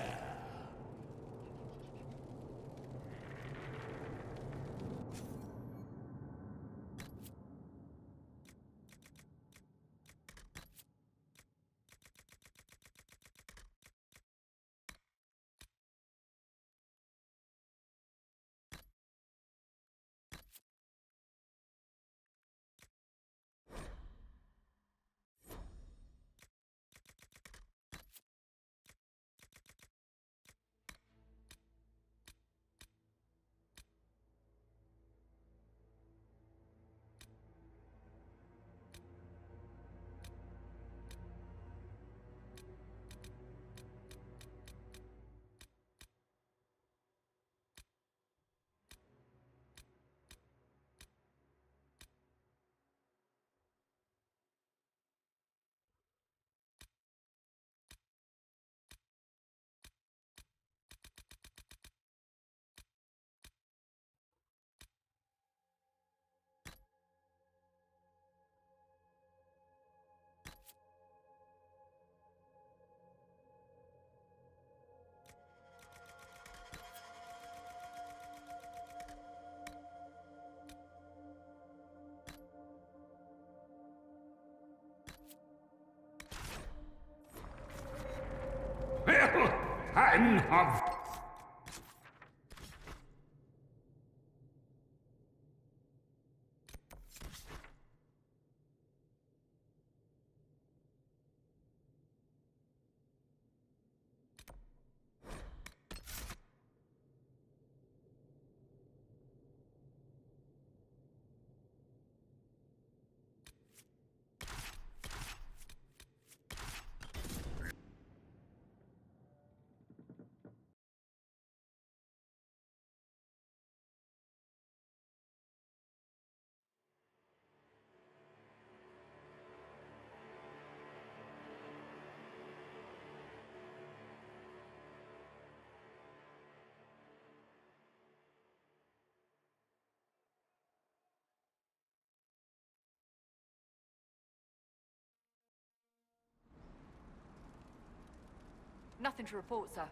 [SPEAKER 10] Well, I'm of...
[SPEAKER 11] Nothing to report, sir.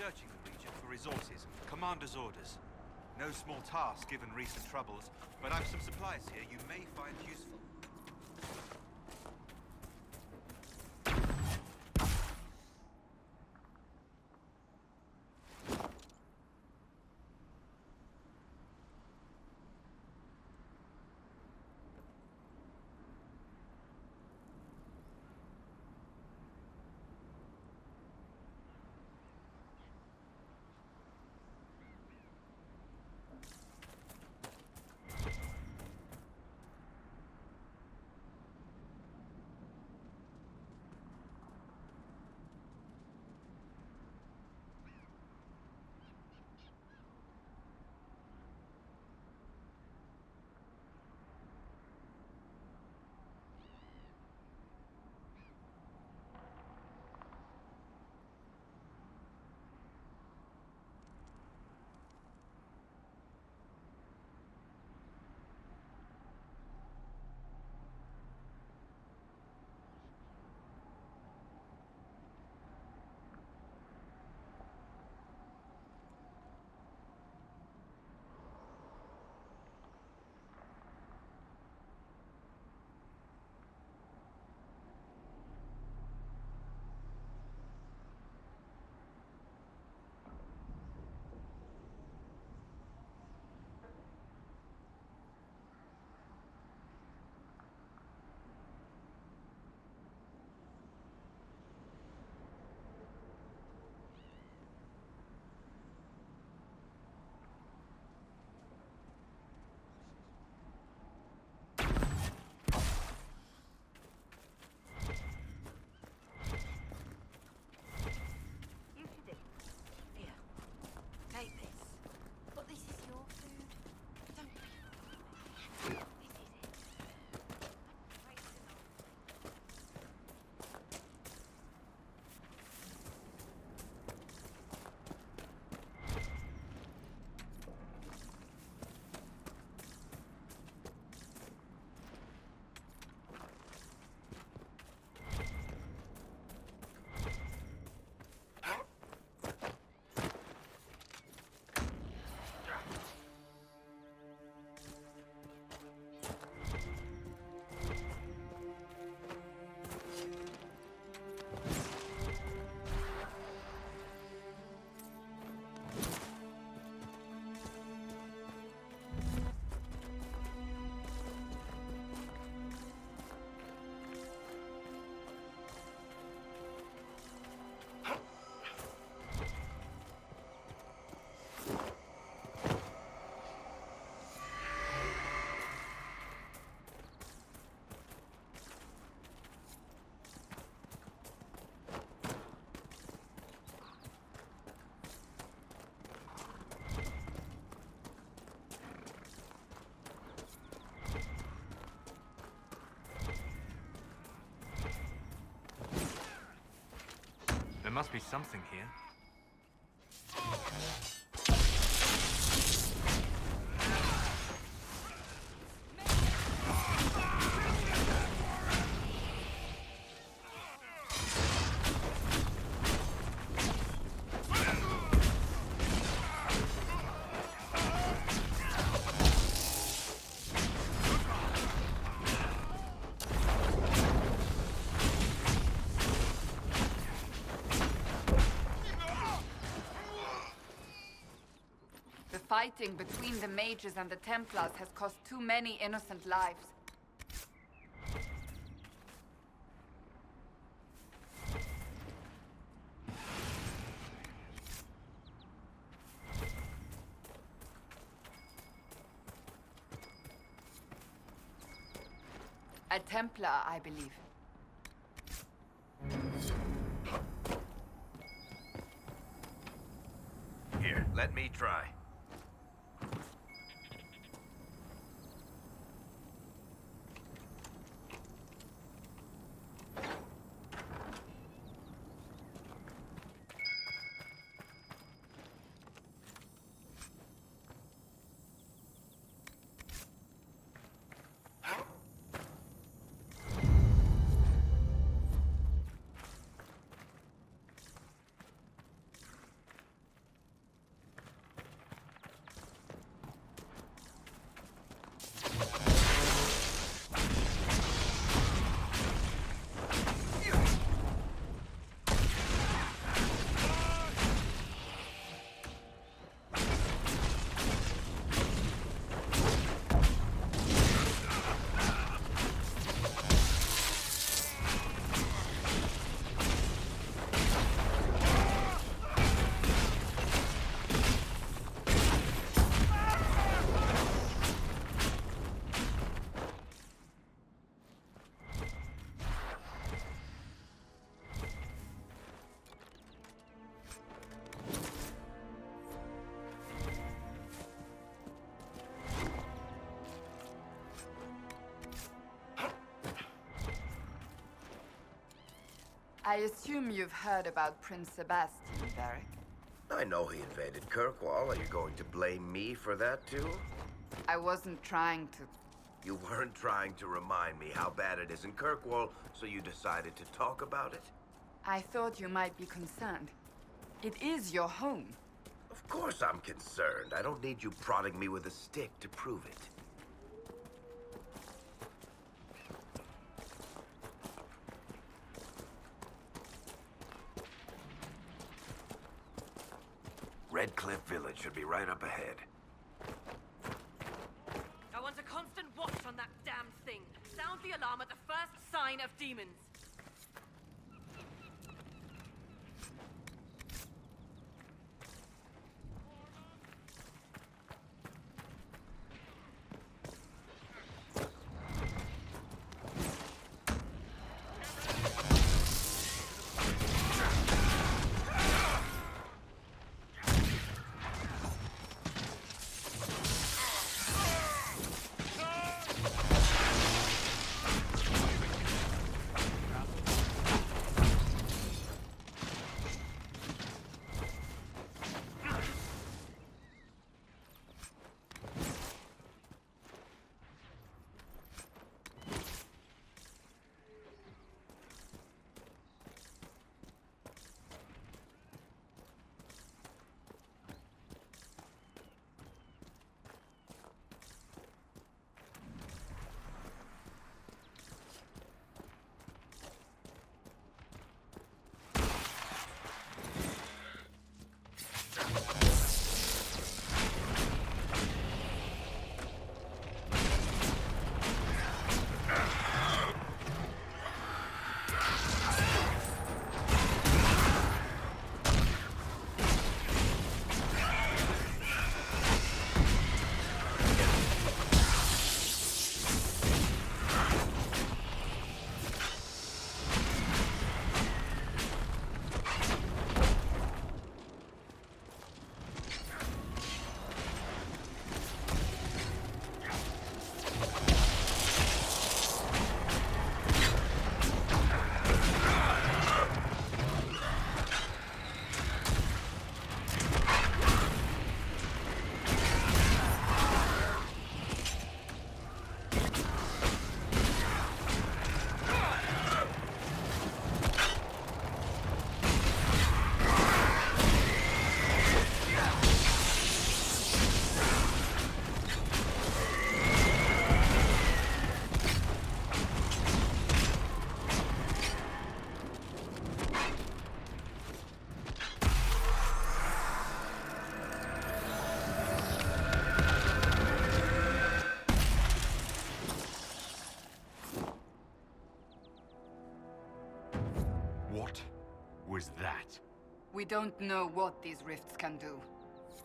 [SPEAKER 11] searching the region for resources. Commander's orders. No small task given recent troubles, but I've some supplies here you may find useful.
[SPEAKER 4] Take this. But this is your food. Don't be foolish. This is it. Wait till
[SPEAKER 11] There must be something here.
[SPEAKER 12] The fighting between the mages and the Templars has cost too many innocent lives. A Templar, I believe.
[SPEAKER 11] Here, let me try.
[SPEAKER 12] I assume you've heard about Prince Sebastian, Derek.
[SPEAKER 13] I know he invaded Kirkwall. Are you going to blame me for that, too?
[SPEAKER 12] I wasn't trying to.
[SPEAKER 13] You weren't trying to remind me how bad it is in Kirkwall, so you decided to talk about it?
[SPEAKER 12] I thought you might be concerned. It is your home.
[SPEAKER 13] Of course I'm concerned. I don't need you prodding me with a stick to prove it. Red Cliff Village should be right up ahead.
[SPEAKER 14] I want a constant watch on that damn thing. Sound the alarm at the first sign of demons.
[SPEAKER 10] What was that?
[SPEAKER 12] We don't know what these rifts can do.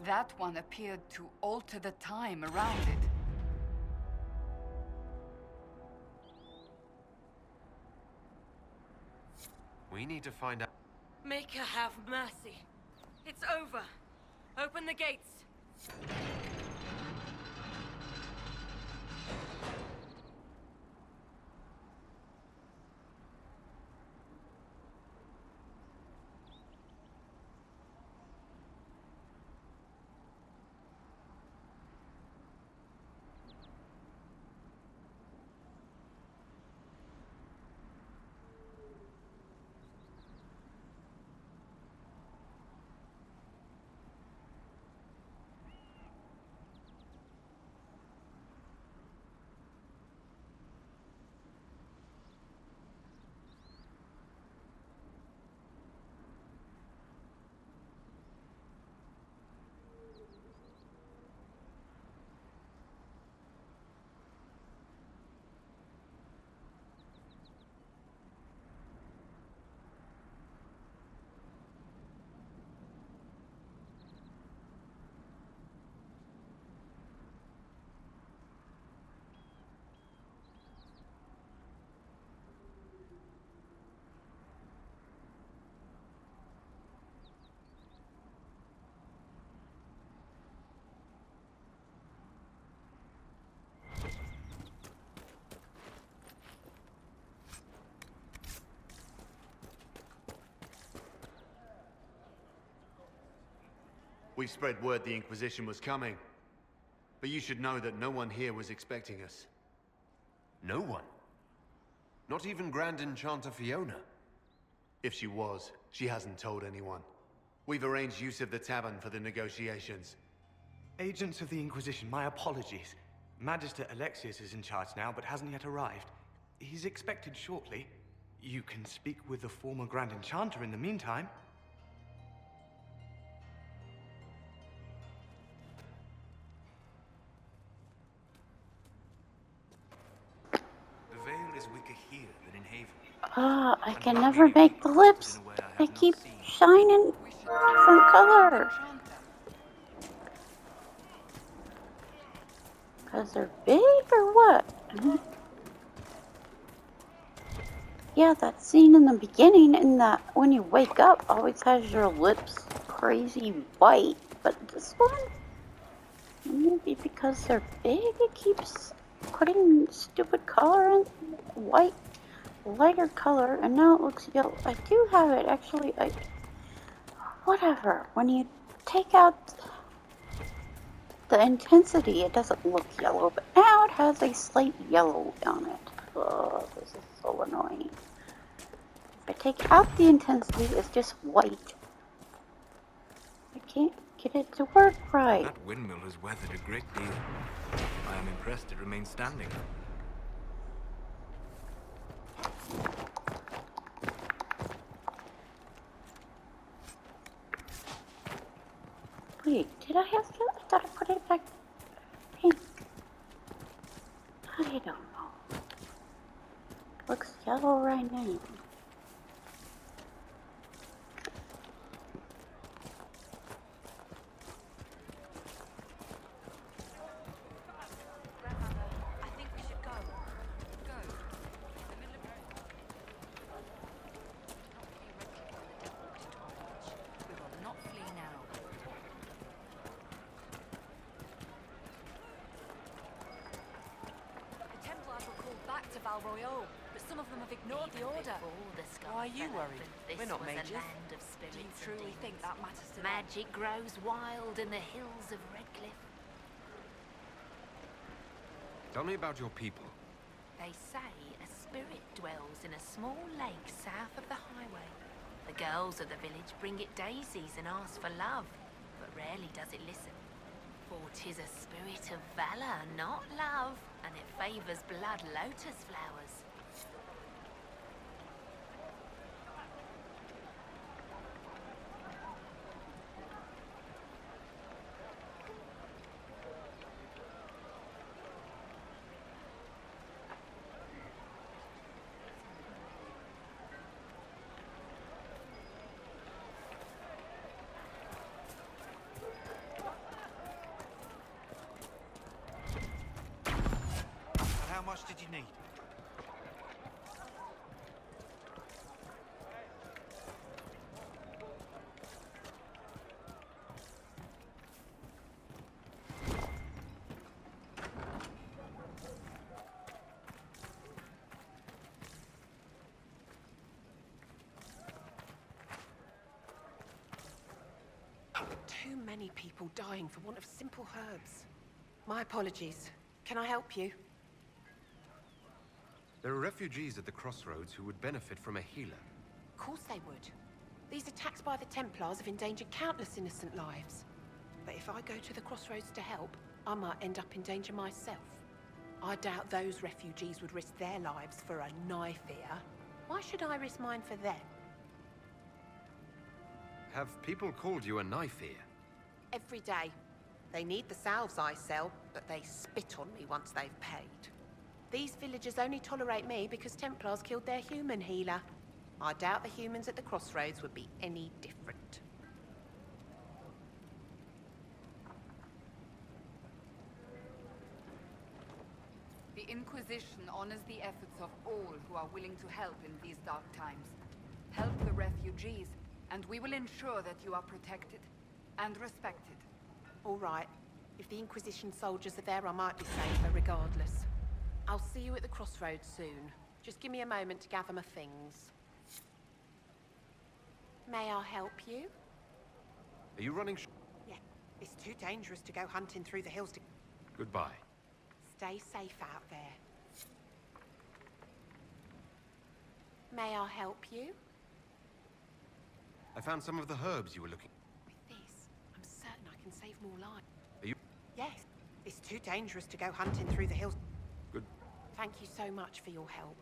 [SPEAKER 12] That one appeared to alter the time around it.
[SPEAKER 15] We need to find out.
[SPEAKER 14] Make her have mercy. It's over. Open the gates.
[SPEAKER 10] We've spread word the Inquisition was coming. But you should know that no one here was expecting us.
[SPEAKER 15] No one? Not even Grand Enchanter Fiona?
[SPEAKER 10] If she was, she hasn't told anyone. We've arranged use of the tavern for the negotiations.
[SPEAKER 16] Agents of the Inquisition, my apologies. Magister Alexius is in charge now, but hasn't yet arrived. He's expected shortly. You can speak with the former Grand Enchanter in the meantime.
[SPEAKER 11] The Vale is weaker here than in Haven.
[SPEAKER 8] I can never make the lips. They keep shining different color. Because they're big or what? Yeah, that scene in the beginning in that when you wake up always has your lips crazy white. But this one, maybe because they're big, it keeps putting stupid color in white, lighter color, and now it looks yellow. I do have it actually. Whatever. When you take out the intensity, it doesn't look yellow, but now it has a slight yellow on it. Oh, this is so annoying. If I take out the intensity, it's just white. I can't get it to work right.
[SPEAKER 9] That windmill has weathered a great deal. I am impressed it remains standing.
[SPEAKER 8] Wait, did I have to? I thought I put it back pink. I don't know. Looks yellow right now.
[SPEAKER 14] Why are you worried? We're not mages. Do you truly think that matters to them?
[SPEAKER 17] Magic grows wild in the hills of Redcliffe.
[SPEAKER 15] Tell me about your people.
[SPEAKER 17] They say a spirit dwells in a small lake south of the highway. The girls of the village bring it daisies and ask for love, but rarely does it listen. For 'tis a spirit of valor, not love, and it favors blood lotus flowers.
[SPEAKER 11] How much did you need?
[SPEAKER 14] Too many people dying for want of simple herbs. My apologies. Can I help you?
[SPEAKER 15] There are refugees at the crossroads who would benefit from a healer.
[SPEAKER 14] Of course they would. These attacks by the Templars have endangered countless innocent lives. But if I go to the crossroads to help, I might end up in danger myself. I doubt those refugees would risk their lives for a knife here. Why should I risk mine for them?
[SPEAKER 15] Have people called you a knife ear?
[SPEAKER 14] Every day. They need the salves I sell, but they spit on me once they've paid. These villagers only tolerate me because Templars killed their human healer. I doubt the humans at the crossroads would be any different.
[SPEAKER 12] The Inquisition honors the efforts of all who are willing to help in these dark times. Help the refugees, and we will ensure that you are protected and respected.
[SPEAKER 14] All right. If the Inquisition soldiers are there, I might be safer regardless. I'll see you at the crossroads soon. Just give me a moment to gather my things. May I help you?
[SPEAKER 15] Are you running?
[SPEAKER 14] Yeah. It's too dangerous to go hunting through the hills to...
[SPEAKER 15] Goodbye.
[SPEAKER 14] Stay safe out there. May I help you?
[SPEAKER 15] I found some of the herbs you were looking...
[SPEAKER 14] With this, I'm certain I can save more lives.
[SPEAKER 15] Are you...
[SPEAKER 14] Yes. It's too dangerous to go hunting through the hills.
[SPEAKER 15] Good.
[SPEAKER 14] Thank you so much for your help.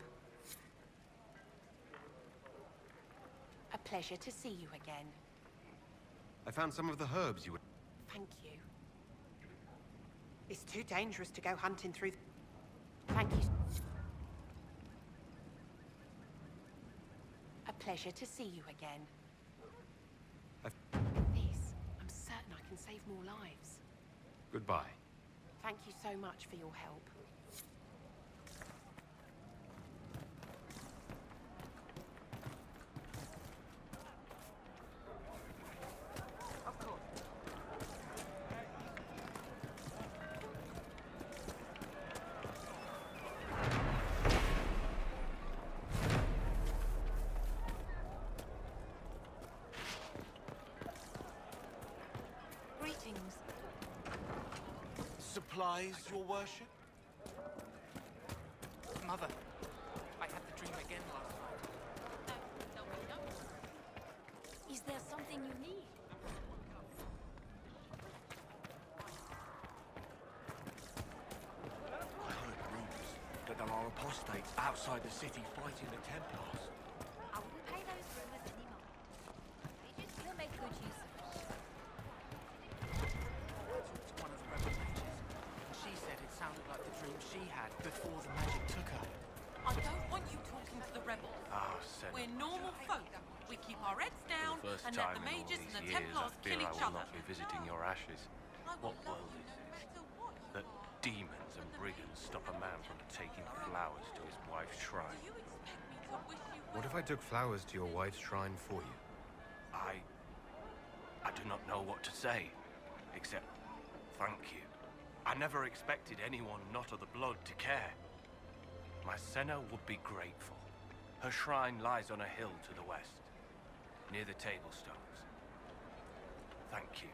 [SPEAKER 14] A pleasure to see you again.
[SPEAKER 15] I found some of the herbs you were...
[SPEAKER 14] Thank you. It's too dangerous to go hunting through... Thank you. A pleasure to see you again. This, I'm certain I can save more lives.
[SPEAKER 15] Goodbye.
[SPEAKER 14] Thank you so much for your help. Of course.
[SPEAKER 17] Greetings.
[SPEAKER 11] Supplies, your worship?
[SPEAKER 9] Mother, I had the dream again last night.
[SPEAKER 17] Is there something you need?
[SPEAKER 9] I heard rumors that there are apostates outside the city fighting the Templars.
[SPEAKER 17] I wouldn't pay those rumors any mind. We'll make good use of it.
[SPEAKER 9] I talked to one of the rebel mages, and she said it sounded like the dream she had before the magic took her.
[SPEAKER 18] I don't want you talking to the rebels.
[SPEAKER 9] Ah, Senna.
[SPEAKER 18] We're normal folk. We keep our heads down
[SPEAKER 15] For the first
[SPEAKER 18] and let
[SPEAKER 15] time
[SPEAKER 18] the
[SPEAKER 15] in all
[SPEAKER 18] mages
[SPEAKER 15] these
[SPEAKER 18] and the
[SPEAKER 15] years,
[SPEAKER 18] Templars
[SPEAKER 15] I
[SPEAKER 18] kill
[SPEAKER 15] feel I
[SPEAKER 18] each
[SPEAKER 15] will
[SPEAKER 18] other.
[SPEAKER 15] not be visiting your ashes.
[SPEAKER 18] I
[SPEAKER 15] What
[SPEAKER 18] will love
[SPEAKER 15] world
[SPEAKER 18] you
[SPEAKER 15] is
[SPEAKER 18] no
[SPEAKER 15] this?
[SPEAKER 18] matter what you
[SPEAKER 15] That demons and brigands stop a man from taking flowers to his wife's shrine.
[SPEAKER 18] Do you expect me to wish you
[SPEAKER 15] What if I took flowers to your wife's shrine for you?
[SPEAKER 9] I do not know what to say, except thank you. I never expected anyone not of the blood to care. My Senna would be grateful. Her shrine lies on a hill to the west, near the tablstones. Thank you.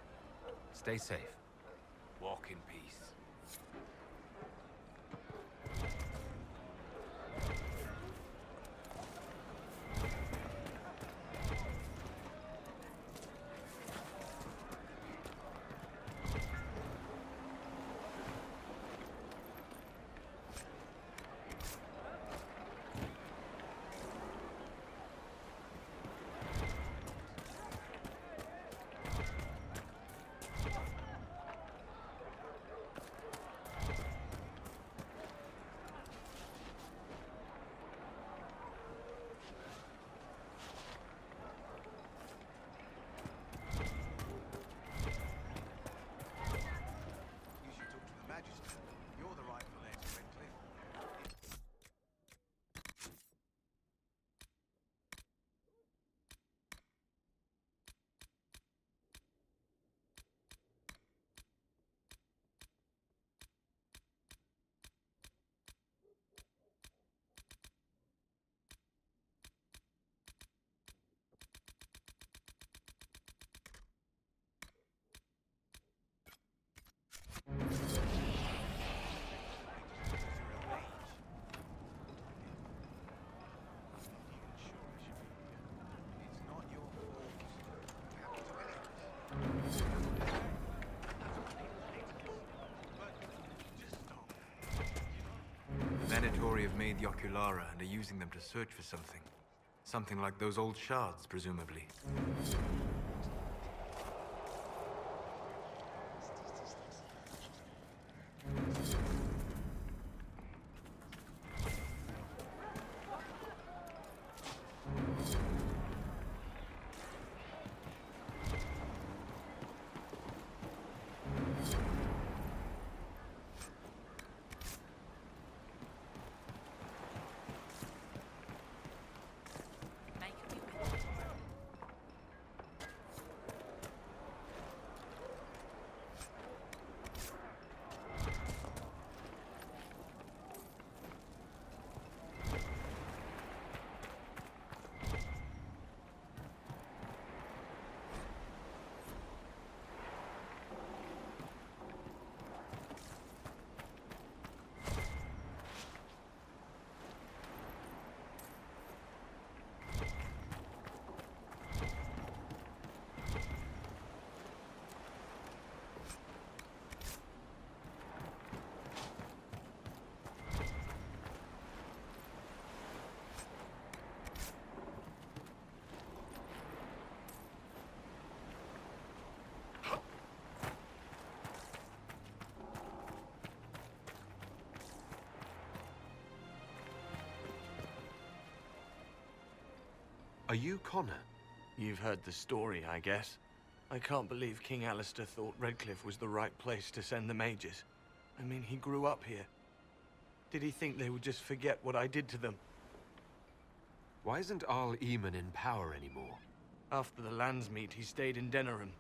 [SPEAKER 15] Stay safe.
[SPEAKER 9] Walk in peace.
[SPEAKER 11] You should talk to the Magister. You're the rightful heir to Redcliffe. It's not your
[SPEAKER 9] The Venatori have made the Oculara and are using them to search for something. Something like those old shards, presumably.
[SPEAKER 18] make me with.
[SPEAKER 15] Are you Connor?
[SPEAKER 16] You've heard the story, I guess. I can't believe King Alistair thought Redcliffe was the right place to send the mages. I mean, he grew up here. Did he think they would just forget what I did to them?
[SPEAKER 15] Why isn't Arl Eamon in power anymore?
[SPEAKER 16] After the Landsmeet, he stayed in Denerim.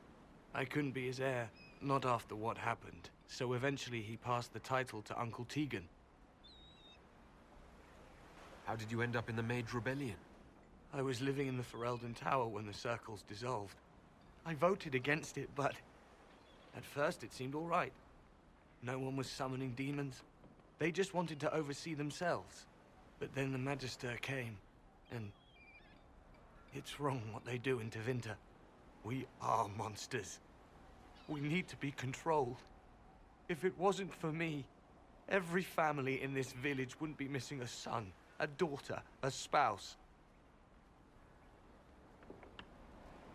[SPEAKER 16] I couldn't be his heir, not after what happened. So eventually he passed the title to Uncle Tegan.
[SPEAKER 15] How did you end up in the Mage Rebellion?
[SPEAKER 16] I was living in the Ferelden Tower when the Circles dissolved. I voted against it, but at first it seemed all right. No one was summoning demons. They just wanted to oversee themselves. But then the Magister came, and it's wrong what they do in Tevinter. We are monsters. We need to be controlled. If it wasn't for me, every family in this village wouldn't be missing a son, a daughter, a spouse.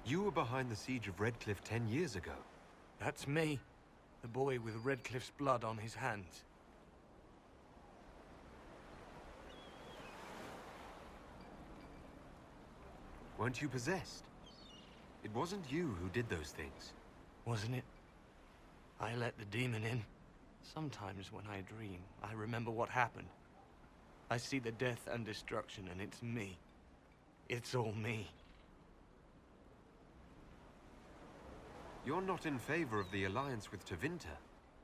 [SPEAKER 15] You were behind the siege of Redcliffe 10 years ago.
[SPEAKER 16] That's me. The boy with Redcliffe's blood on his hands.
[SPEAKER 15] Weren't you possessed? It wasn't you who did those things.
[SPEAKER 16] Wasn't it? I let the demon in. Sometimes when I dream, I remember what happened. I see the death and destruction, and it's me. It's all me.
[SPEAKER 15] You're not in favor of the alliance with Tevinter.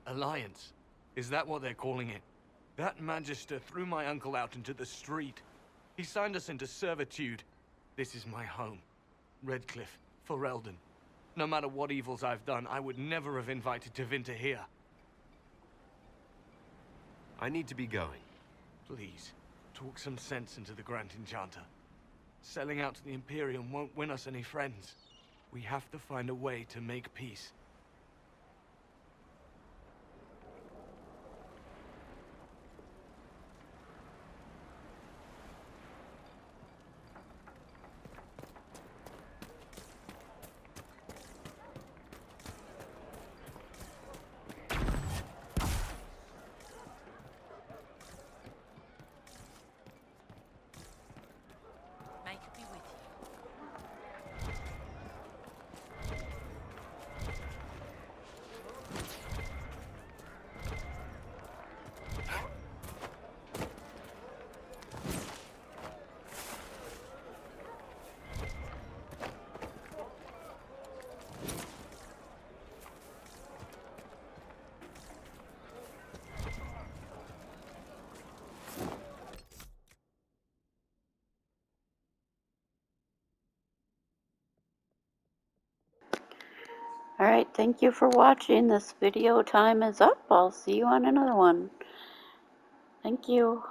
[SPEAKER 16] Alliance? Is that what they're calling it? That Magister threw my uncle out into the street. He signed us into servitude. This is my home. Redcliffe, Ferelden. No matter what evils I've done, I would never have invited Tevinter here.
[SPEAKER 15] I need to be going.
[SPEAKER 16] Please, talk some sense into the Grand Enchanter. Selling out to the Imperium won't win us any friends. We have to find a way to make peace.
[SPEAKER 18] May it be with you.
[SPEAKER 8] Alright, thank you for watching. This video time is up. I'll see you on another one. Thank you.